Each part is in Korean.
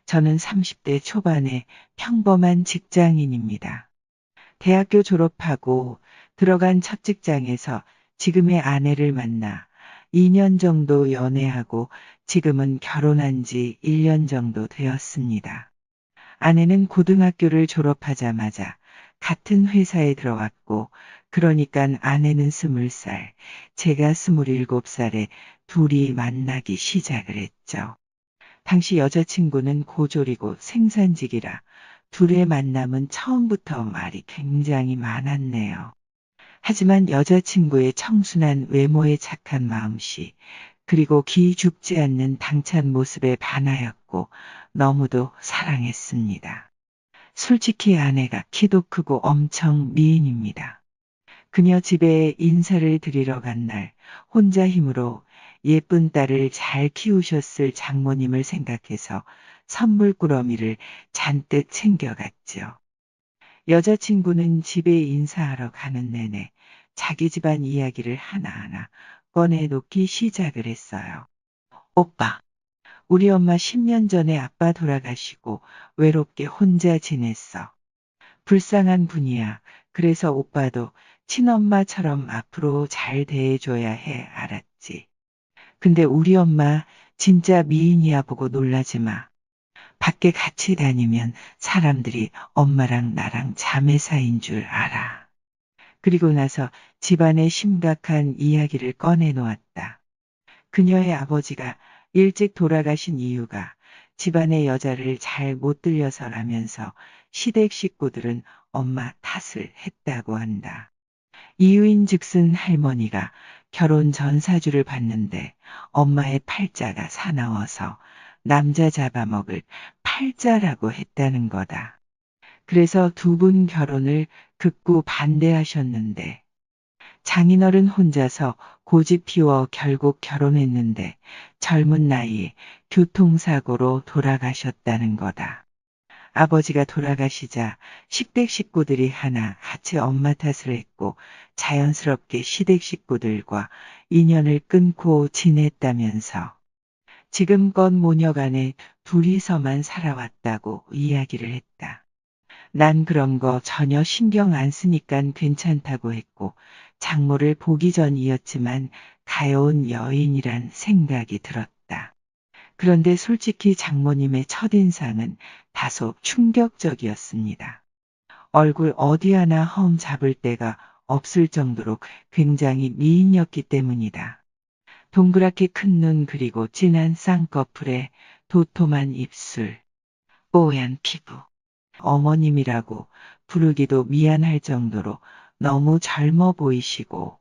저는 30대 초반의 평범한 직장인입니다. 대학교 졸업하고 들어간 첫 직장에서 지금의 아내를 만나 2년 정도 연애하고 지금은 결혼한 지 1년 정도 되었습니다. 아내는 고등학교를 졸업하자마자 같은 회사에 들어갔고, 그러니까 아내는 20살, 제가 27살에 둘이 만나기 시작을 했죠. 당시 여자친구는 고졸이고 생산직이라 둘의 만남은 처음부터 말이 굉장히 많았네요. 하지만 여자친구의 청순한 외모에 착한 마음씨, 그리고 기죽지 않는 당찬 모습에 반하였고 너무도 사랑했습니다. 솔직히 아내가 키도 크고 엄청 미인입니다. 그녀 집에 인사를 드리러 간 날 혼자 힘으로 예쁜 딸을 잘 키우셨을 장모님을 생각해서 선물 꾸러미를 잔뜩 챙겨갔죠. 여자친구는 집에 인사하러 가는 내내 자기 집안 이야기를 하나하나 꺼내놓기 시작을 했어요. 오빠, 우리 엄마 10년 전에 아빠 돌아가시고 외롭게 혼자 지냈어. 불쌍한 분이야. 그래서 오빠도 친엄마처럼 앞으로 잘 대해줘야 해. 알았지? 근데 우리 엄마 진짜 미인이야 보고 놀라지 마. 밖에 같이 다니면 사람들이 엄마랑 나랑 자매 사이인 줄 알아. 그리고 나서 집안의 심각한 이야기를 꺼내놓았다. 그녀의 아버지가 일찍 돌아가신 이유가 집안의 여자를 잘 못 들여서라면서 시댁 식구들은 엄마 탓을 했다고 한다. 이유인 즉슨 할머니가 결혼 전사주를 봤는데 엄마의 팔자가 사나워서 남자 잡아먹을 팔자라고 했다는 거다. 그래서 두 분 결혼을 극구 반대하셨는데 장인어른 혼자서 고집 피워 결국 결혼했는데 젊은 나이에 교통사고로 돌아가셨다는 거다. 아버지가 돌아가시자 시댁 식구들이 하나 같이 엄마 탓을 했고 자연스럽게 시댁 식구들과 인연을 끊고 지냈다면서 지금껏 모녀간에 둘이서만 살아왔다고 이야기를 했다. 난 그런 거 전혀 신경 안 쓰니깐 괜찮다고 했고 장모를 보기 전이었지만 가여운 여인이란 생각이 들었다. 그런데 솔직히 장모님의 첫인상은 다소 충격적이었습니다. 얼굴 어디 하나 험 잡을 데가 없을 정도로 굉장히 미인이었기 때문이다. 동그랗게 큰 눈 그리고 진한 쌍꺼풀에 도톰한 입술, 뽀얀 피부. 어머님이라고 부르기도 미안할 정도로 너무 젊어 보이시고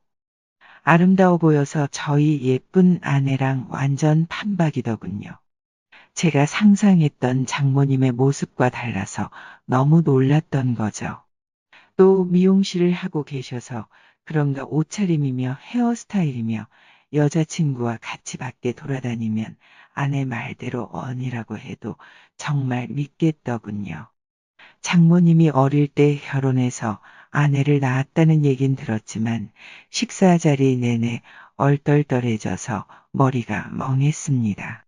아름다워 보여서 저희 예쁜 아내랑 완전 판박이더군요. 제가 상상했던 장모님의 모습과 달라서 너무 놀랐던 거죠. 또 미용실을 하고 계셔서 그런가 옷차림이며 헤어스타일이며 여자친구와 같이 밖에 돌아다니면 아내 말대로 언니라고 해도 정말 믿겠더군요. 장모님이 어릴 때 결혼해서 아내를 낳았다는 얘긴 들었지만 식사 자리 내내 얼떨떨해져서 머리가 멍했습니다.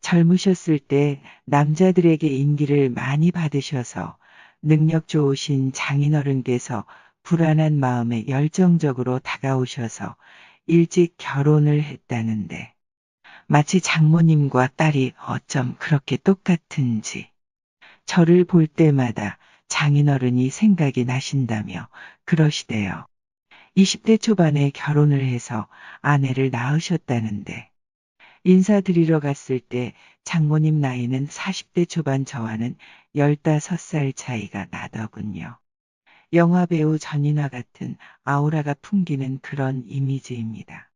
젊으셨을 때 남자들에게 인기를 많이 받으셔서 능력 좋으신 장인어른께서 불안한 마음에 열정적으로 다가오셔서 일찍 결혼을 했다는데 마치 장모님과 딸이 어쩜 그렇게 똑같은지 저를 볼 때마다 장인어른이 생각이 나신다며 그러시대요. 20대 초반에 결혼을 해서 아내를 낳으셨다는데 인사드리러 갔을 때 장모님 나이는 40대 초반 저와는 15살 차이가 나더군요. 영화배우 전인화 같은 아우라가 풍기는 그런 이미지입니다.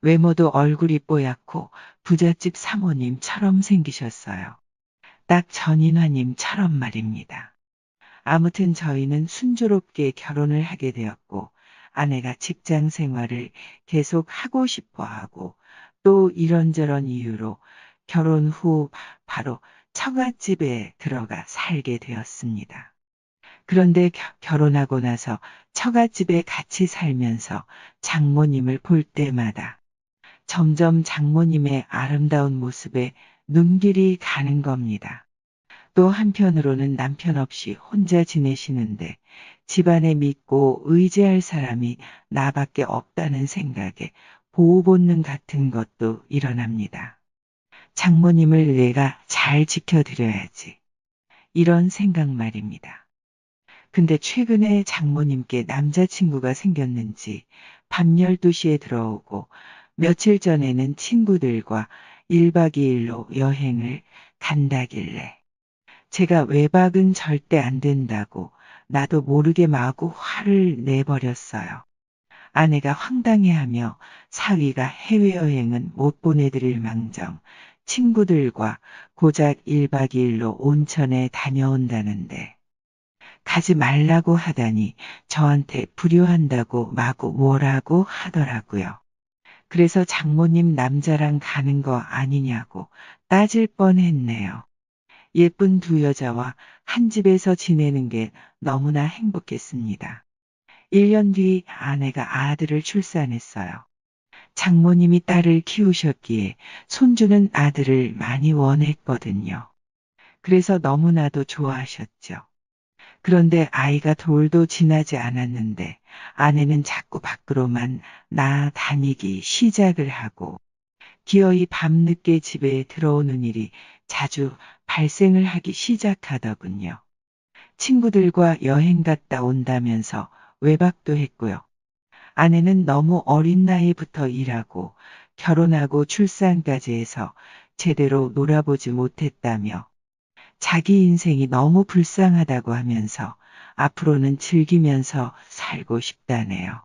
외모도 얼굴이 뽀얗고 부잣집 사모님처럼 생기셨어요. 딱 전인화님처럼 말입니다. 아무튼 저희는 순조롭게 결혼을 하게 되었고 아내가 직장 생활을 계속 하고 싶어 하고 또 이런저런 이유로 결혼 후 바로 처갓집에 들어가 살게 되었습니다. 그런데 결혼하고 나서 처갓집에 같이 살면서 장모님을 볼 때마다 점점 장모님의 아름다운 모습에 눈길이 가는 겁니다. 또 한편으로는 남편 없이 혼자 지내시는데 집안에 믿고 의지할 사람이 나밖에 없다는 생각에 보호 본능 같은 것도 일어납니다. 장모님을 내가 잘 지켜드려야지. 이런 생각 말입니다. 근데 최근에 장모님께 남자친구가 생겼는지 밤 12시에 들어오고 며칠 전에는 친구들과 1박 2일로 여행을 간다길래 제가 외박은 절대 안 된다고 나도 모르게 마구 화를 내버렸어요. 아내가 황당해하며 사위가 해외여행은 못 보내드릴 망정 친구들과 고작 1박 2일로 온천에 다녀온다는데 가지 말라고 하다니 저한테 불효한다고 마구 뭐라고 하더라고요. 그래서 장모님 남자랑 가는 거 아니냐고 따질 뻔했네요. 예쁜 두 여자와 한 집에서 지내는 게 너무나 행복했습니다. 1년 뒤 아내가 아들을 출산했어요. 장모님이 딸을 키우셨기에 손주는 아들을 많이 원했거든요. 그래서 너무나도 좋아하셨죠. 그런데 아이가 돌도 지나지 않았는데 아내는 자꾸 밖으로만 나다니기 시작을 하고 기어이 밤늦게 집에 들어오는 일이 자주 발생을 하기 시작하더군요. 친구들과 여행 갔다 온다면서 외박도 했고요. 아내는 너무 어린 나이부터 일하고 결혼하고 출산까지 해서 제대로 놀아보지 못했다며 자기 인생이 너무 불쌍하다고 하면서 앞으로는 즐기면서 살고 싶다네요.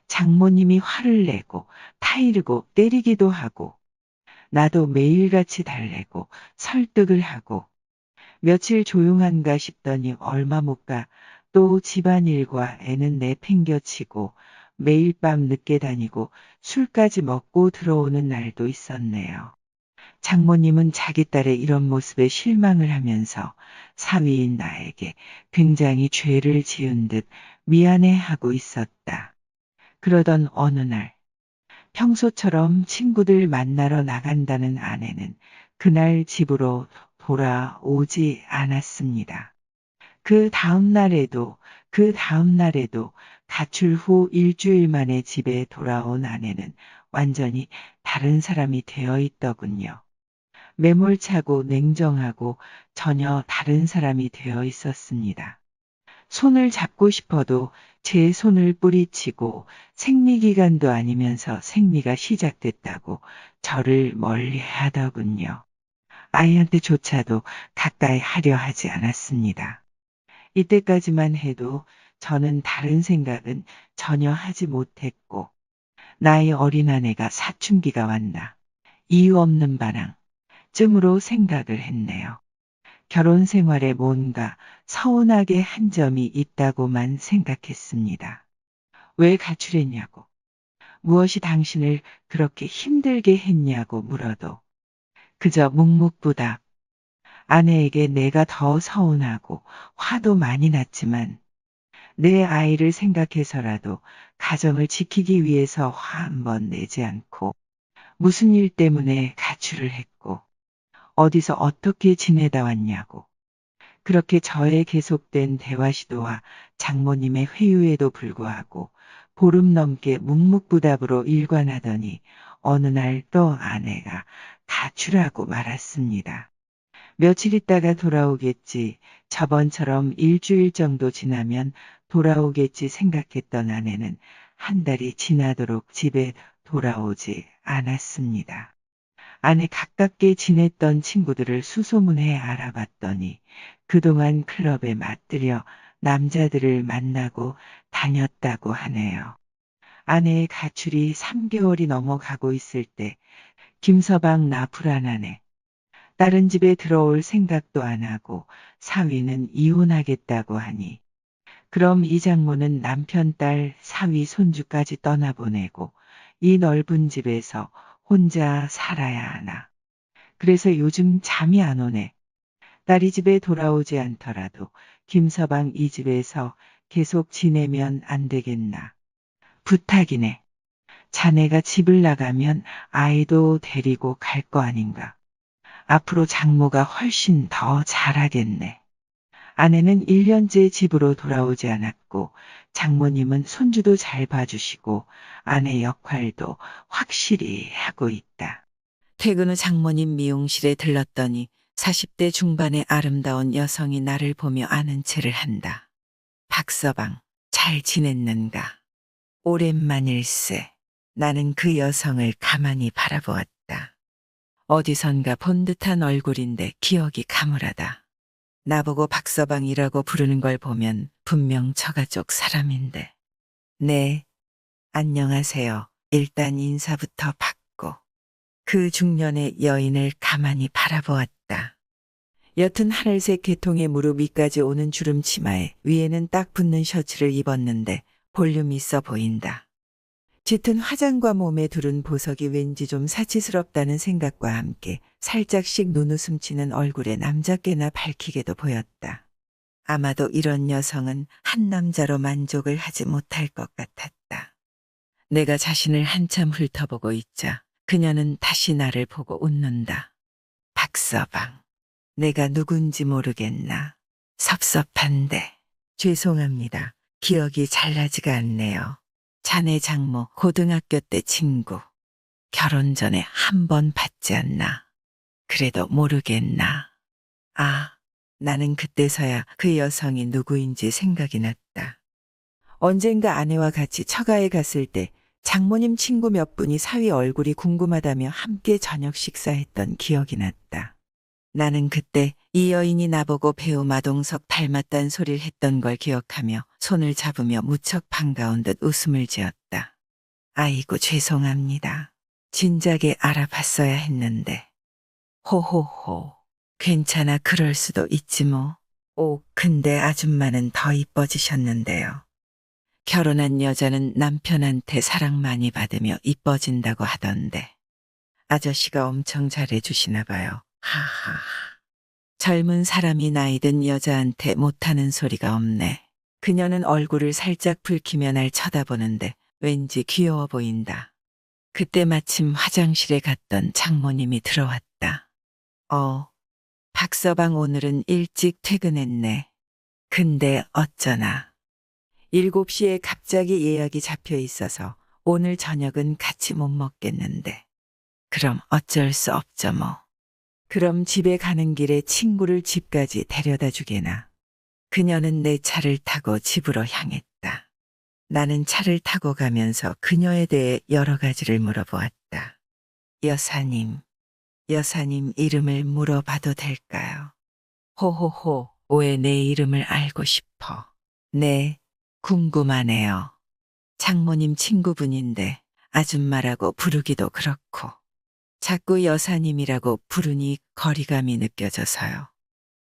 장모님이 화를 내고 타이르고 때리기도 하고 나도 매일같이 달래고 설득을 하고 며칠 조용한가 싶더니 얼마 못 가 또 집안일과 애는 내팽겨치고 매일 밤 늦게 다니고 술까지 먹고 들어오는 날도 있었네요. 장모님은 자기 딸의 이런 모습에 실망을 하면서 사위인 나에게 굉장히 죄를 지은 듯 미안해하고 있었다. 그러던 어느 날 평소처럼 친구들 만나러 나간다는 아내는 그날 집으로 돌아오지 않았습니다. 그 다음 날에도 가출 후 일주일 만에 집에 돌아온 아내는 완전히 다른 사람이 되어 있더군요. 매몰차고 냉정하고 전혀 다른 사람이 되어 있었습니다. 손을 잡고 싶어도 제 손을 뿌리치고 생리기간도 아니면서 생리가 시작됐다고 저를 멀리 하더군요. 아이한테조차도 가까이 하려 하지 않았습니다. 이때까지만 해도 저는 다른 생각은 전혀 하지 못했고 나이 어린 아내가 사춘기가 왔나 이유 없는 반항 쯤으로 생각을 했네요. 결혼 생활에 뭔가 서운하게 한 점이 있다고만 생각했습니다. 왜 가출했냐고, 무엇이 당신을 그렇게 힘들게 했냐고 물어도 그저 묵묵부답. 아내에게 내가 더 서운하고 화도 많이 났지만 내 아이를 생각해서라도 가정을 지키기 위해서 화 한 번 내지 않고 무슨 일 때문에 가출을 했고 어디서 어떻게 지내다 왔냐고. 그렇게 저의 계속된 대화 시도와 장모님의 회유에도 불구하고 보름 넘게 묵묵부답으로 일관하더니 어느 날 또 아내가 가출하고 말았습니다. 며칠 있다가 돌아오겠지, 저번처럼 일주일 정도 지나면 돌아오겠지 생각했던 아내는 한 달이 지나도록 집에 돌아오지 않았습니다. 아내 가깝게 지냈던 친구들을 수소문해 알아봤더니 그동안 클럽에 맞들여 남자들을 만나고 다녔다고 하네요. 아내의 가출이 3개월이 넘어가고 있을 때 김서방 나 불안하네. 다른 집에 들어올 생각도 안 하고 사위는 이혼하겠다고 하니 그럼 이 장모는 남편, 딸, 사위, 손주까지 떠나보내고 이 넓은 집에서 혼자 살아야 하나. 그래서 요즘 잠이 안 오네. 딸이 집에 돌아오지 않더라도 김서방 이 집에서 계속 지내면 안 되겠나. 부탁이네. 자네가 집을 나가면 아이도 데리고 갈 거 아닌가. 앞으로 장모가 훨씬 더 잘하겠네. 아내는 1년째 집으로 돌아오지 않았고 장모님은 손주도 잘 봐주시고 아내 역할도 확실히 하고 있다. 퇴근 후 장모님 미용실에 들렀더니 40대 중반의 아름다운 여성이 나를 보며 아는 체를 한다. 박서방, 잘 지냈는가? 오랜만일세. 나는 그 여성을 가만히 바라보았다. 어디선가 본 듯한 얼굴인데 기억이 가물하다. 나보고 박서방이라고 부르는 걸 보면 분명 처가 쪽 사람인데. 네, 안녕하세요. 일단 인사부터 받고. 그 중년의 여인을 가만히 바라보았다. 옅은 하늘색 계통의 무릎 위까지 오는 주름 치마에 위에는 딱 붙는 셔츠를 입었는데 볼륨 있어 보인다. 짙은 화장과 몸에 두른 보석이 왠지 좀 사치스럽다는 생각과 함께 살짝씩 눈웃음 치는 얼굴에 남자께나 밝히게도 보였다. 아마도 이런 여성은 한 남자로 만족을 하지 못할 것 같았다. 내가 자신을 한참 훑어보고 있자 그녀는 다시 나를 보고 웃는다. 박서방, 내가 누군지 모르겠나? 섭섭한데. 죄송합니다. 기억이 잘 나지가 않네요. 자네 장모 고등학교 때 친구. 결혼 전에 한 번 봤지 않나? 그래도 모르겠나? 아, 나는 그때서야 그 여성이 누구인지 생각이 났다. 언젠가 아내와 같이 처가에 갔을 때 장모님 친구 몇 분이 사위 얼굴이 궁금하다며 함께 저녁 식사했던 기억이 났다. 나는 그때 이 여인이 나보고 배우 마동석 닮았단 소리를 했던 걸 기억하며 손을 잡으며 무척 반가운 듯 웃음을 지었다. 아이고 죄송합니다. 진작에 알아봤어야 했는데. 호호호. 괜찮아 그럴 수도 있지 뭐. 오, 근데 아줌마는 더 이뻐지셨는데요. 결혼한 여자는 남편한테 사랑 많이 받으며 이뻐진다고 하던데. 아저씨가 엄청 잘해주시나 봐요. 하하. 젊은 사람이 나이든 여자한테 못하는 소리가 없네. 그녀는 얼굴을 살짝 붉히며 날 쳐다보는데 왠지 귀여워 보인다. 그때 마침 화장실에 갔던 장모님이 들어왔다. 박서방 오늘은 일찍 퇴근했네. 근데 어쩌나. 7시에 갑자기 예약이 잡혀 있어서 오늘 저녁은 같이 못 먹겠는데. 그럼 어쩔 수 없죠 뭐. 그럼 집에 가는 길에 친구를 집까지 데려다 주게나. 그녀는 내 차를 타고 집으로 향했다. 나는 차를 타고 가면서 그녀에 대해 여러 가지를 물어보았다. 여사님 이름을 물어봐도 될까요? 호호호, 왜 내 이름을 알고 싶어? 네, 궁금하네요. 장모님 친구분인데 아줌마라고 부르기도 그렇고. 자꾸 여사님이라고 부르니 거리감이 느껴져서요.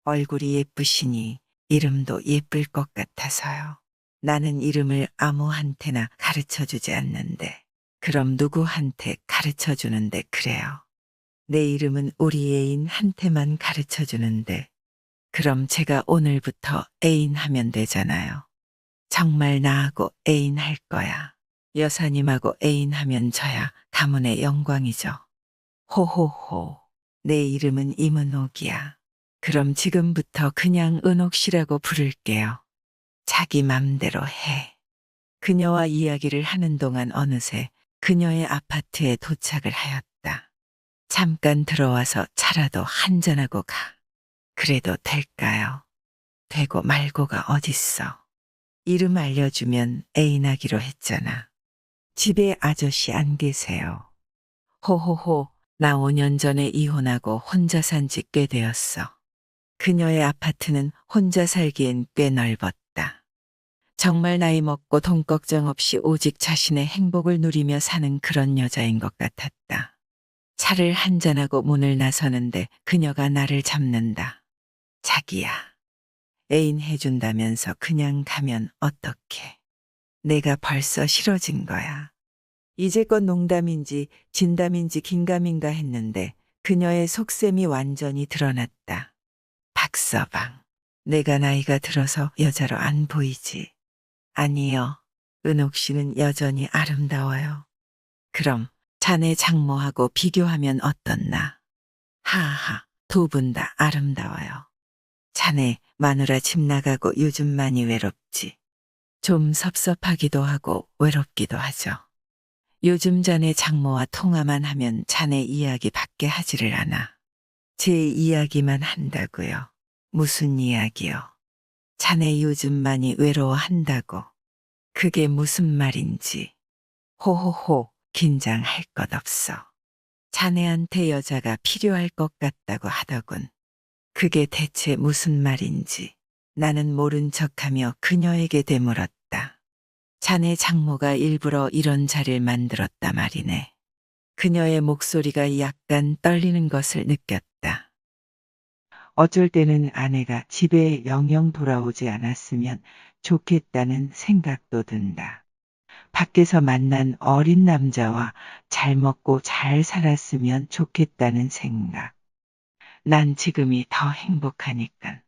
얼굴이 예쁘시니 이름도 예쁠 것 같아서요. 나는 이름을 아무한테나 가르쳐주지 않는데 그럼 누구한테 가르쳐주는데 그래요. 내 이름은 우리 애인한테만 가르쳐주는데 그럼 제가 오늘부터 애인 하면 되잖아요. 정말 나하고 애인 할 거야. 여사님하고 애인 하면 저야 가문의 영광이죠. 호호호, 내 이름은 임은옥이야. 그럼 지금부터 그냥 은옥 씨라고 부를게요. 자기 맘대로 해. 그녀와 이야기를 하는 동안 어느새 그녀의 아파트에 도착을 하였다. 잠깐 들어와서 차라도 한잔하고 가. 그래도 될까요? 되고 말고가 어딨어. 이름 알려주면 애인하기로 했잖아. 집에 아저씨 안 계세요. 호호호. 나 5년 전에 이혼하고 혼자 산 지 꽤 되었어. 그녀의 아파트는 혼자 살기엔 꽤 넓었다. 정말 나이 먹고 돈 걱정 없이 오직 자신의 행복을 누리며 사는 그런 여자인 것 같았다. 차를 한잔하고 문을 나서는데 그녀가 나를 잡는다. 자기야, 애인 해준다면서 그냥 가면 어떡해. 내가 벌써 싫어진 거야. 이제껏 농담인지 진담인지 긴가민가 했는데 그녀의 속셈이 완전히 드러났다. 박서방, 내가 나이가 들어서 여자로 안 보이지? 아니요, 은옥 씨는 여전히 아름다워요. 그럼 자네 장모하고 비교하면 어떻나? 하하, 두 분 다 아름다워요. 자네 마누라 집 나가고 요즘 많이 외롭지. 좀 섭섭하기도 하고 외롭기도 하죠. 요즘 자네 장모와 통화만 하면 자네 이야기 밖에 하지를 않아. 제 이야기만 한다고요. 무슨 이야기요? 자네 요즘 많이 외로워한다고. 그게 무슨 말인지. 호호호, 긴장할 것 없어. 자네한테 여자가 필요할 것 같다고 하더군. 그게 대체 무슨 말인지 나는 모른 척하며 그녀에게 되물었다. 자네 장모가 일부러 이런 자리를 만들었다 말이네. 그녀의 목소리가 약간 떨리는 것을 느꼈다. 어쩔 때는 아내가 집에 영영 돌아오지 않았으면 좋겠다는 생각도 든다. 밖에서 만난 어린 남자와 잘 먹고 잘 살았으면 좋겠다는 생각. 난 지금이 더 행복하니까.